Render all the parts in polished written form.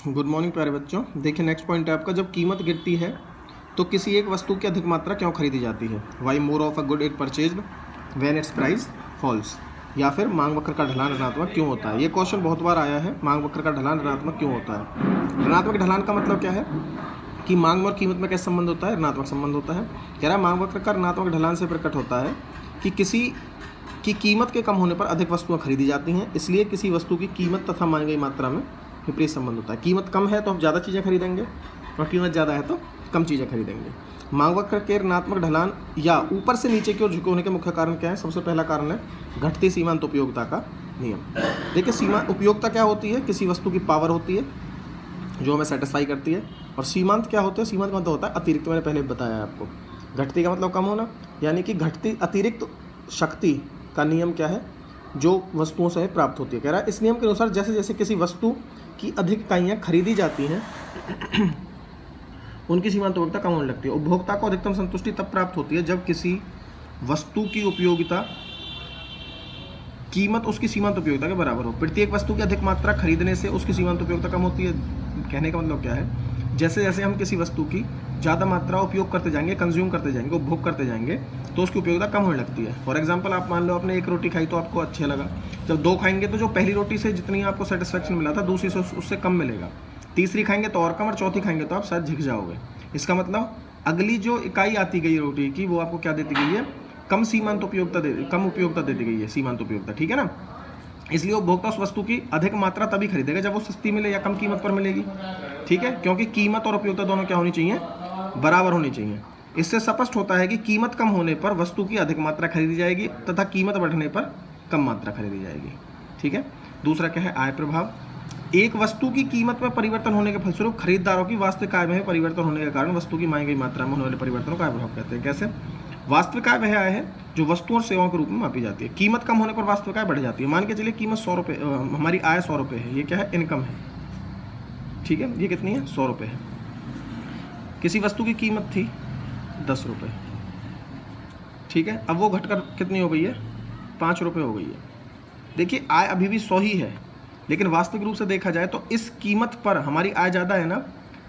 Good morning प्यारे बच्चों। देखिए नेक्स्ट पॉइंट है आपका, जब कीमत गिरती है तो किसी एक वस्तु की अधिक मात्रा क्यों खरीदी जाती है। Why more of a good it purchased when its price falls. या फिर मांग वक्र का ढलान ऋणात्मक क्यों होता है। ये क्वेश्चन बहुत बार आया है, मांग वक्र का ढलान ऋणात्मक क्यों होता है। ऋणात्मक ढलान का मतलब क्या है कि मांग और कीमत में कैसा संबंध होता है, ऋणात्मक संबंध होता है। कह रहा है मांग वक्र का ऋणात्मक ढलान से प्रकट होता है कि किसी की कीमत के कम होने पर अधिक वस्तुएं खरीदी जाती हैं, इसलिए किसी वस्तु की कीमत तथा मांगी गई मात्रा में विपरीत संबंध होता है। कीमत कम है तो हम ज़्यादा चीज़ें खरीदेंगे और कीमत ज़्यादा है तो कम चीज़ें खरीदेंगे। मांग वक्र के ऋणात्मक ढलान या ऊपर से नीचे की ओर झुके होने के मुख्य कारण क्या है। सबसे पहला कारण है घटती सीमांत उपयोगिता का नियम। देखिए सीमा उपयोगिता क्या होती है, किसी वस्तु की पावर होती है जो हमें सेटिस्फाई करती है। और सीमांत क्या होते हैं, सीमांत मतलब होता है अतिरिक्त। मैंने पहले बताया है आपको। घटती का मतलब कम होना, यानी कि घटती अतिरिक्त शक्ति का नियम क्या है, जो वस्तुओं से प्राप्त होती है। कह रहा है इस नियम के अनुसार जैसे जैसे किसी वस्तु की अधिक इकाइयाँ खरीदी जाती हैं उनकी सीमांत उपयोगिता कम होने लगती है। उपभोक्ता को अधिकतम संतुष्टि तब प्राप्त होती है जब किसी वस्तु की उपयोगिता कीमत उसकी सीमांत उपयोगिता के बराबर हो। प्रत्येक वस्तु की अधिक मात्रा खरीदने से उसकी सीमांत उपयोगिता कम होती है। कहने का मतलब क्या है, जैसे जैसे हम किसी वस्तु की ज़्यादा मात्रा उपयोग करते जाएंगे, कंज्यूम करते जाएंगे, उपभोग करते जाएंगे, तो उसकी उपयोगिता कम होने लगती है। फॉर एग्जांपल आप मान लो आपने एक रोटी खाई तो आपको अच्छा लगा, जब दो खाएंगे तो जो पहली रोटी से जितनी आपको सेटिस्फेक्शन मिला था दूसरी से उससे कम मिलेगा, तीसरी खाएंगे तो और कम, और चौथी खाएंगे तो आप शायद झिक जाओगे। इसका मतलब अगली जो इकाई आती गई रोटी की वो आपको क्या देती गई है, कम सीमांत उपयोगिता कम उपयोगिता देती गई है, सीमांत उपयोगिता। ठीक है ना। इसलिए उपभोक्ता उस वस्तु की अधिक मात्रा तभी खरीदेगा जब वो सस्ती मिले या कम कीमत पर मिलेगी। ठीक है, क्योंकि कीमत और उपयोगिता दोनों क्या होनी चाहिए, बराबर होनी चाहिए। इससे स्पष्ट होता है कि कीमत कम होने पर वस्तु की अधिक मात्रा खरीदी जाएगी तथा कीमत बढ़ने पर कम मात्रा खरीदी जाएगी। ठीक है। दूसरा क्या है, आय प्रभाव। एक वस्तु की कीमत में परिवर्तन होने के फलस्वरूप खरीदारों की वास्तविक आय में परिवर्तन होने के कारण वस्तु की मांगी गई मात्रा में होने वाले परिवर्तनों का आय प्रभाव कहते हैं। कैसे, वास्तविक आय वह आय है जो वस्तुओं और सेवाओं के रूप में मापी जाती है। कीमत कम होने पर वास्तविक आय बढ़ जाती है। मान के चलिए कीमत 100 रुपये, हमारी आय 100 रुपये है, ये क्या है, इनकम है। ठीक है, ये कितनी है, 100 रुपये है। किसी वस्तु की कीमत थी 10 रुपये। ठीक है, अब वो घटकर कितनी हो गई है, 5 रुपये हो गई है। देखिए आय अभी भी 100 ही है, लेकिन वास्तविक रूप से देखा जाए तो इस कीमत पर हमारी आय ज़्यादा है ना।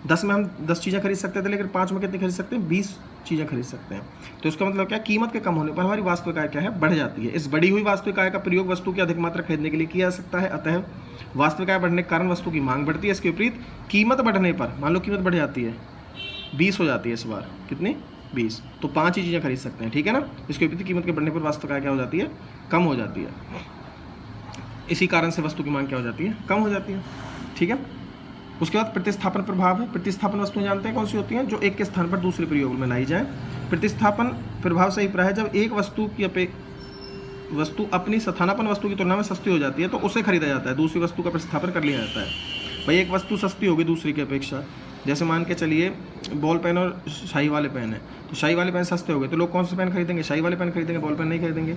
10 में हम 10 चीज़ें खरीद सकते थे, लेकिन 5 में कितनी खरीद सकते हैं, 20 चीज़ें खरीद सकते हैं। तो इसका मतलब क्या, कीमत के कम होने पर हमारी वास्तविक आय क्या है, बढ़ जाती है। इस बढ़ी हुई वास्तविक आय का प्रयोग वस्तु की अधिक मात्रा खरीदने के लिए किया जा सकता है। अतः वास्तविक आय बढ़ने के कारण वस्तु की मांग बढ़ती है। इसके विपरीत कीमत बढ़ने पर, मान लो कीमत बढ़ जाती है, 20 हो जाती है इस बार, कितनी, 20, तो 5 ही चीज़ें खरीद सकते हैं। ठीक है ना। इसके विपरीत कीमत के बढ़ने पर वास्तविक आय क्या हो जाती है, कम हो जाती है। इसी कारण से वस्तु की मांग क्या हो जाती है, कम हो जाती है। ठीक है। उसके बाद प्रतिस्थापन प्रभाव है। प्रतिस्थापन वस्तुएं जानते हैं कौन सी होती हैं, जो एक के स्थान पर दूसरे प्रयोग में लाई जाए। प्रतिस्थापन प्रभाव से अभिप्राय है जब एक वस्तु अपनी स्थानापन्न वस्तु की तुलना में सस्ती हो जाती है तो उसे खरीदा जाता है, दूसरी वस्तु का प्रतिस्थापन कर लिया जाता है। भाई एक वस्तु सस्ती होगी दूसरी की अपेक्षा, जैसे मान के चलिए बॉल पेन और शाही वाले पेन है, तो शाही वाले पेन सस्ते हो गए तो लोग कौन से पेन खरीदेंगे, शाही वाले पेन खरीदेंगे, बॉल पेन नहीं खरीदेंगे।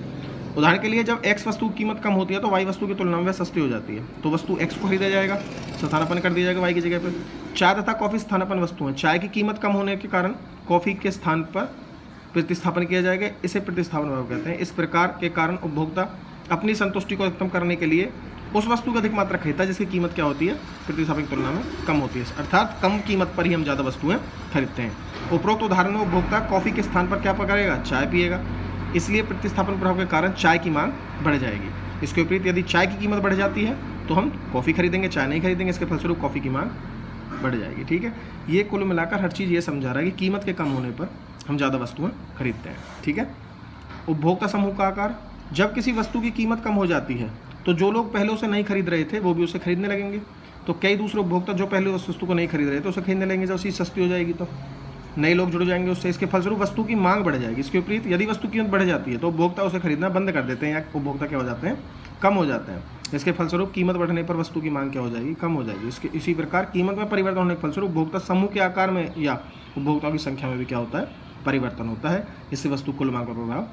उदाहरण के लिए जब एक्स वस्तु की कीमत कम होती है तो वाई वस्तु की तुलना में सस्ती हो जाती है, तो वस्तु एक्स को खरीदा जाएगा, स्थानापन्न कर दिया जाएगा वाई की जगह पर। चाय तथा कॉफ़ी स्थानापन्न वस्तु है, चाय की कीमत कम होने के कारण कॉफ़ी के स्थान पर प्रतिस्थापन किया जाएगा, इसे प्रतिस्थापन प्रभाव कहते हैं। इस प्रकार के कारण उपभोक्ता अपनी संतुष्टि को अधिकतम करने के लिए उस वस्तु की अधिक मात्रा खरीदता है जिसकी कीमत क्या होती है, प्रतिस्थापन की तुलना में कम होती है। अर्थात कम कीमत पर ही हम ज़्यादा वस्तुएं खरीदते हैं। उपरोक्त उदाहरण में उपभोक्ता कॉफ़ी के स्थान पर क्या पकड़ेगा, चाय पिएगा, इसलिए प्रतिस्थापन प्रभाव के कारण चाय की मांग बढ़ जाएगी। इसके विपरीत यदि चाय की कीमत बढ़ जाती है तो हम कॉफ़ी खरीदेंगे, चाय नहीं खरीदेंगे, इसके फलस्वरूप कॉफ़ी की मांग बढ़ जाएगी। ठीक है। ये कुल मिलाकर हर चीज़ ये समझा रहा है कि कीमत के कम होने पर हम ज़्यादा वस्तुएं खरीदते हैं। ठीक है। उपभोक्ता समूह का आकार। जब किसी वस्तु की कीमत कम हो जाती है तो जो लोग पहले उसे नहीं खरीद रहे थे वो भी उसे खरीदने लगेंगे, तो कई दूसरे उपभोक्ता जो पहले उस वस्तु को नहीं खरीद रहे थे उसे खरीदने लगेंगे। जब चीज़ सस्ती हो जाएगी तो नए लोग जुड़ जाएंगे उससे, इसके फलस्वरूप वस्तु की मांग बढ़ जाएगी। इसके विपरीत यदि वस्तु की कीमत बढ़ जाती है तो उपभोक्ता उसे खरीदना बंद कर देते हैं या उपभोक्ता क्या हो जाते हैं, कम हो जाते हैं। इसके फलस्वरूप कीमत बढ़ने पर वस्तु की मांग क्या हो जाएगी, कम हो जाएगी। इसी प्रकार कीमत में परिवर्तन होने के फलस्वरूप उपभोक्ता समूह के आकार में या उपभोक्ताओं की संख्या में भी क्या होता है, परिवर्तन होता है। इससे वस्तु कुल मांग पर प्रभाव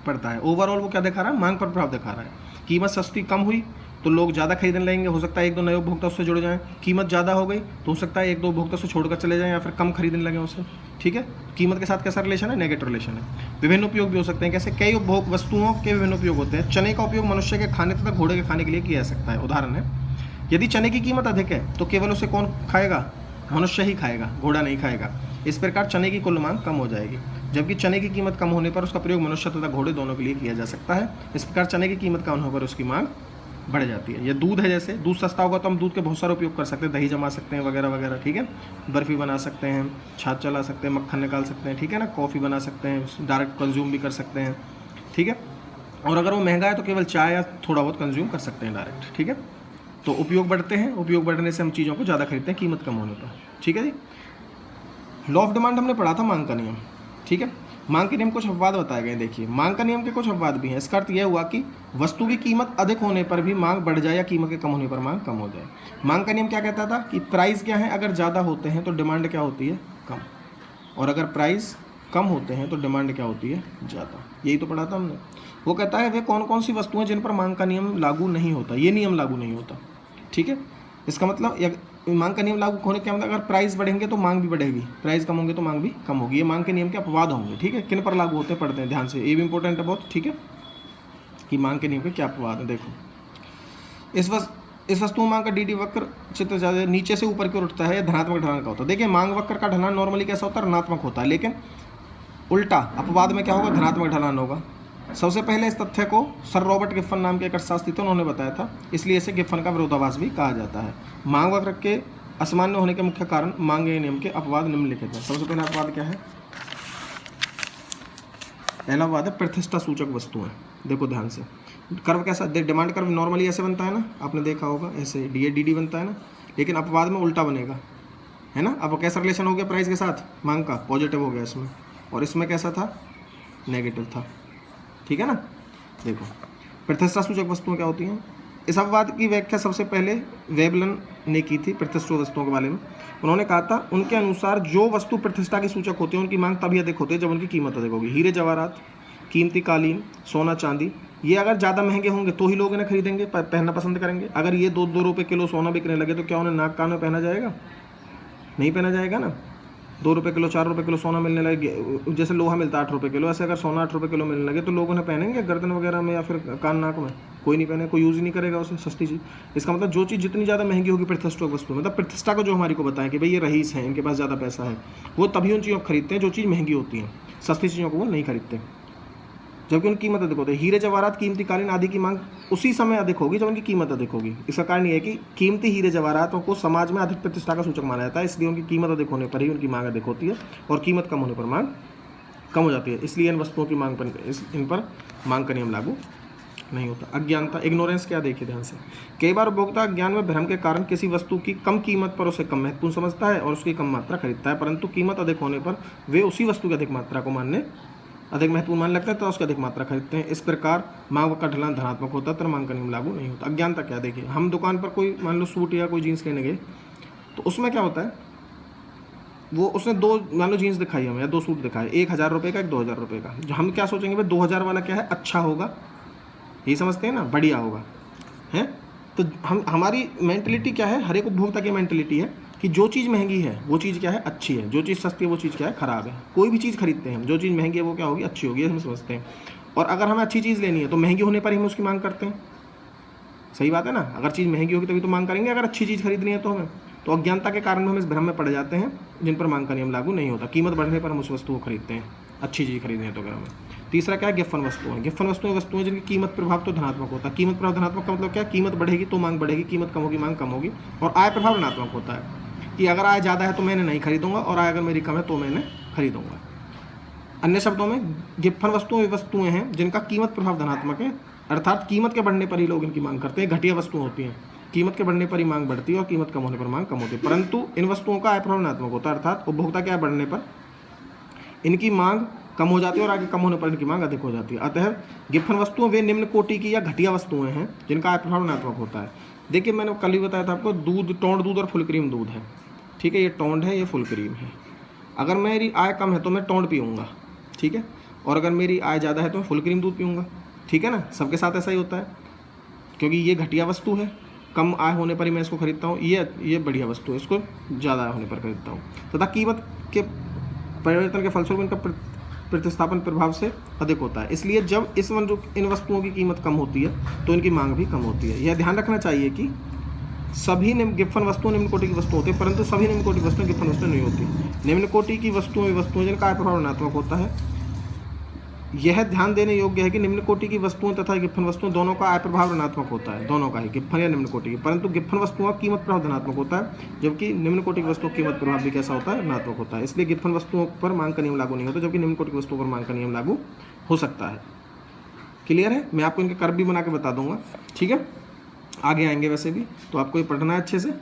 पड़ता है। ओवरऑल वो क्या दिखा रहा है, मांग पर प्रभाव दिखा रहा है। कीमत सस्ती कम हुई तो लोग ज़्यादा खरीदने लगेंगे, हो सकता है 1-2 नए उपभोक्ता उससे जुड़ जाएं। कीमत ज़्यादा हो गई तो हो सकता है 1-2 उपभोक्ता उससे छोड़कर चले जाएं या फिर कम खरीदने लगे उससे। ठीक है। कीमत के साथ कैसा रिलेशन है, नेगेटिव रिलेशन है। विभिन्न उपयोग भी हो सकते हैं, कैसे, कई उपभोग वस्तुओं के विभिन्न उपयोग होते हैं। चने का उपयोग मनुष्य के खाने तथा घोड़े के खाने के लिए किया जा सकता है। उदाहरण है यदि चने की कीमत अधिक है तो केवल उसे कौन खाएगा? मनुष्य ही खाएगा, घोड़ा नहीं खाएगा। इस प्रकार चने की कुल मांग कम हो जाएगी, जबकि चने की कीमत कम होने पर उसका प्रयोग मनुष्य तथा घोड़े दोनों के लिए किया जा सकता है। इस प्रकार चने की कीमत कम होने पर उसकी मांग बढ़ जाती है। ये दूध है, जैसे दूध सस्ता होगा तो हम दूध के बहुत सारे उपयोग कर सकते हैं, दही जमा सकते हैं वगैरह वगैरह, ठीक है, बर्फ़ी बना सकते हैं, छाछ चला सकते हैं, मक्खन निकाल सकते हैं, ठीक है ना, कॉफ़ी बना सकते हैं, डायरेक्ट कंज्यूम भी कर सकते हैं, ठीक है। और अगर वो महंगा है तो केवल चाय या थोड़ा बहुत कंज्यूम कर सकते हैं डायरेक्ट, ठीक है। तो उपयोग बढ़ते हैं, उपयोग बढ़ने से हम चीज़ों को ज़्यादा खरीदते हैं कीमत कम होने पर, ठीक है जी। लॉ ऑफ डिमांड हमने पढ़ा था, मांग का नियम, ठीक है। मांग के नियम कुछ अपवाद बताए गए। देखिए, मांग का नियम के कुछ अपवाद भी हैं। इसका अर्थ यह हुआ कि वस्तु की कीमत अधिक होने पर भी मांग बढ़ जाए या कीमत के कम होने पर मांग कम हो जाए। मांग का नियम क्या कहता था कि प्राइस क्या है, अगर ज़्यादा होते हैं तो डिमांड क्या होती है, कम, और अगर प्राइस कम होते हैं तो डिमांड क्या होती है, ज़्यादा। यही तो पढ़ा था हमने। वो कहता है वे कौन कौन सी वस्तुएं जिन पर मांग का नियम लागू नहीं होता, ये नियम लागू नहीं होता, ठीक है। इसका मतलब मांग का नियम लागू होने के मतलब अगर प्राइस बढ़ेंगे तो मांग भी बढ़ेगी, प्राइस कम होंगे तो मांग भी कम होगी। ये मांग के नियम के अपवाद होंगे, ठीक है। किन पर लागू होते हैं पढ़ते हैं ध्यान से, ये भी इंपॉर्टेंट है बहुत, ठीक है, कि मांग के नियम के क्या अपवाद है। देखो, इस वस्तु में मांग का डी वक्र चित्र ज़्यादा नीचे से ऊपर की ओर उठता है, धनात्मक ढलान का होता है। देखिए, मांग वक्र का ढलान नॉर्मली कैसा होता है, ऋणात्मक होता है, लेकिन उल्टा अपवाद में क्या होगा, धनात्मक ढलान होगा। सबसे पहले इस तथ्य को सर रॉबर्ट गिब्सन नाम के एक अर्थशास्त्री थे, उन्होंने बताया था, इसलिए इसे गिब्सन का विरोधाभास भी कहा जाता है। मांग वक्र के असामान्य होने के मुख्य कारण मांग के नियम के अपवाद निम्नलिखित हैं। सबसे पहला अपवाद क्या है, पहला अपवाद है प्रतिष्ठा सूचक वस्तुएं। देखो ध्यान से, कर्व कैसा, डिमांड कर्व नॉर्मली ऐसे बनता है ना, आपने देखा होगा, ऐसे डी बनता है ना, लेकिन अपवाद में उल्टा बनेगा, है ना। अब कैसा रिलेशन हो गया प्राइस के साथ, मांग का पॉजिटिव हो गया इसमें, और इसमें कैसा था, नेगेटिव था, ठीक है ना। देखो, प्रतिष्ठा सूचक वस्तुएं क्या होती हैं। इस अपवाद की व्याख्या सबसे पहले वेबलन ने की थी प्रतिष्ठा वस्तुओं के बारे में। उन्होंने कहा था, उनके अनुसार जो वस्तु प्रतिष्ठा की सूचक होती है उनकी मांग तभी अधिक होती है जब उनकी कीमत अधिक होगी। हीरे जवाहरात, कीमती कालीन, सोना चांदी, ये अगर ज़्यादा महंगे होंगे तो ही लोग इन्हें खरीदेंगे, पहनना पसंद करेंगे। अगर ये 2 रुपये किलो सोना बिकने लगे तो क्या उन्हें नाक कान में पहना जाएगा, नहीं पहना जाएगा ना। 2 रुपये किलो 4 रुपये किलो सोना मिलने लगे, जैसे लोहा मिलता है 8 रुपये किलो, ऐसे अगर सोना 8 रुपये किलो मिलने लगे तो लोग उन्हें पहनेंगे गर्दन वगैरह में या फिर कान नाक में, कोई नहीं पहने, कोई यूज़ ही नहीं करेगा उसे, सस्ती चीज़। इसका मतलब जो चीज़ जितनी ज़्यादा महंगी होगी प्रतिष्ठा वस्तु, मतलब प्रतिष्ठा को जो हमारी को बताएं कि भाई ये रईस हैं, इनके पास ज़्यादा पैसा है, वो तभी उन चीज़ों को खरीदते हैं जो चीज़ महंगी होती है, सस्ती चीज़ों को वो नहीं खरीदते, जबकि उनकी कीमत अधिक होती है। हीरे जवाहरात, कीमती कालीन आदि की मांग उसी समय अधिक होगी जब उनकी कीमत अधिक होगी। इसका कारण ये है कि कीमती हीरे जवाहरातों को समाज में अधिक प्रतिष्ठा का सूचक माना जाता है, इसलिए उनकी कीमत अधिक होने पर ही उनकी मांग अधिक होती है, और कीमत कम होने पर मांग कम हो जाती है। इसलिए इन वस्तुओं की मांग पर इन पर मांग का नियम लागू नहीं होता। अज्ञानता, इग्नोरेंस क्या, देखिए ध्यान से। कई बार उपभोक्ता अज्ञान में भ्रम के कारण किसी वस्तु की कम कीमत पर उसे कम महत्वपूर्ण समझता है और उसकी कम मात्रा खरीदता है, परंतु कीमत अधिक होने पर वे उसी वस्तु की अधिक मात्रा को अधिक महत्वपूर्ण मानने लगता है तो उसकी अधिक मात्रा खरीदते हैं। इस प्रकार मांग का ढलान धनात्मक होता है तो मांग का नियम लागू नहीं होता। अज्ञानता क्या, देखिए, हम दुकान पर कोई मान लो सूट या कोई जीन्स लेने गए तो उसमें क्या होता है, वो उसने 2 मान लो जीन्स दिखाई हमें या 2 सूट दिखाए, 1000 रुपये का, एक 2000 रुपये का। जो हम क्या सोचेंगे, भाई 2000 वाला क्या है, अच्छा होगा, यही समझते हैं ना, बढ़िया होगा, है। तो हमारी मेंटलिटी क्या है, हर एक उपभोक्ता की मेंटलिटी है कि जो चीज़ महंगी है वो चीज़ क्या है, अच्छी है, जो चीज़ सस्ती है वो चीज़ क्या है, ख़राब है। कोई भी चीज़ खरीदते हैं हम, जो चीज़ महंगी है वो क्या होगी, अच्छी होगी, हम समझते हैं। और अगर हमें अच्छी चीज़ लेनी है तो महंगी होने पर ही हम उसकी मांग करते हैं, सही बात है ना। अगर चीज़ महंगी होगी तभी तो मांग करेंगे, अगर अच्छी चीज़ खरीदनी है तो हमें। तो अज्ञानता के कारण हम इस भ्रम में पड़ जाते हैं जिन पर मांग का नियम लागू नहीं होता। कीमत बढ़ने पर हम उस वस्तु को खरीदते हैं, अच्छी चीज़ खरीदनी है तो अगर हमें। तीसरा क्या है, गिफ्फन वस्तुएं। गिफ्फन वस्तुएं जिनकी कीमत प्रभाव तो धनात्मक होता है। कीमत प्रभाव धनात्मक का मतलब क्या, कीमत बढ़ेगी तो मांग बढ़ेगी, कीमत कम होगी मांग कम होगी। और आय प्रभाव ऋणात्मक होता है कि अगर आय ज़्यादा है तो मैं इन्हें नहीं खरीदूंगा, और आय अगर मेरी कम है तो मैं इन्हें खरीदूंगा। अन्य शब्दों में गिफ्फन वस्तुएं हैं जिनका कीमत प्रभाव धनात्मक है, अर्थात कीमत के बढ़ने पर ही लोग इनकी मांग करते हैं। घटिया वस्तुएं होती हैं, कीमत के बढ़ने पर ही मांग बढ़ती है और कीमत कम होने पर मांग कम होती है। परंतु इन वस्तुओं का आय प्रभाव ऋणात्मक होता है, अर्थात उपभोक्ता के आय बढ़ने पर इनकी मांग कम हो जाती है और आगे कम होने पर इनकी मांग अधिक हो जाती है। अतः गिफ्फन वस्तुएं वे निम्न कोटि की या घटिया वस्तुएं हैं जिनका आय प्रभाव ऋणात्मक होता है। देखिए, मैंने कल ही बताया था आपको, दूध, टोंड दूध और फुल क्रीम दूध है, ठीक है, ये टोंड है, ये फुल क्रीम है। अगर मेरी आय कम है तो मैं टोंड पीऊँगा, ठीक है, और अगर मेरी आय ज़्यादा है तो मैं फुल क्रीम दूध पीऊँगा, ठीक है ना। सबके साथ ऐसा ही होता है, क्योंकि ये घटिया वस्तु है, कम आय होने पर ही मैं इसको खरीदता हूँ, ये बढ़िया वस्तु है, इसको ज़्यादा आय होने पर खरीदता हूँ, तथा कीमत के परिवर्तन के फलस्वरूप इनका प्रतिस्थापन प्रभाव से अधिक होता है। इसलिए जब इन वस्तुओं की कीमत कम होती है तो इनकी मांग भी कम होती है। यह ध्यान रखना चाहिए कि सभी गिब्बन वस्तुएं निम्न कोटि की वस्तु होती है, परंतु सभी निम्न कोटि की वस्तुएं गिब्बन वस्तुएं नहीं होती। निम्न कोटि की वस्तुएं जिनका आय प्रभाव ऋणात्मक होता है। यह ध्यान देने योग्य है कि निम्न कोटि की वस्तुओं तथा गिब्बन वस्तुओं दोनों का आय प्रभाव ऋणात्मक होता है, दोनों का ही, गिब्बन या निम्न कोटि की, परंतु गिब्बन वस्तुओं का कीमत प्रभाव धनात्मक होता है, जबकि निम्न कोटि की वस्तुओं का कीमत प्रभाव भी कैसा होता है, ऋणात्मक होता है। इसलिए गिब्बन वस्तुओं पर मांग का नियम लागू नहीं होता, जबकि निम्न कोटि की वस्तुओं पर मांग का नियम लागू हो सकता है। क्लियर है? मैं आपको इनके कर्व भी बना के बता दूंगा, ठीक है, आगे आएंगे। वैसे भी तो आपको ये पढ़ना है अच्छे से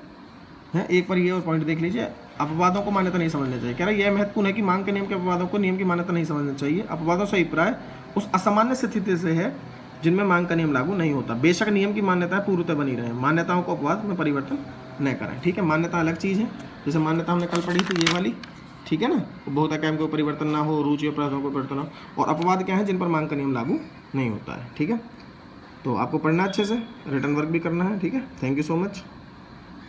है। एक बार ये और पॉइंट देख लीजिए, अपवादों को मान्यता नहीं समझना चाहिए। कह रहा है यह महत्वपूर्ण है कि मांग के नियम के अपवादों को नियम की मान्यता नहीं समझना चाहिए। अपवादों से अभिप्राय उस असामान्य स्थिति से है जिनमें मांग का नियम लागू नहीं होता। बेशक नियम की मान्यताएं पूर्वतः बनी रहे, मान्यताओं को अपवाद में परिवर्तन न करें, ठीक है। मान्यता अलग चीज़ है, जैसे मान्यता हमने कल पढ़ी थी ये वाली, ठीक है ना, बहुत है कोई परिवर्तन ना हो, रुचि अपराधों को परिवर्तन ना हो। और अपवाद क्या है, जिन पर मांग का नियम लागू नहीं होता है, ठीक है। तो आपको पढ़ना अच्छे से, रिटर्न वर्क भी करना है, ठीक है। Thank you so much.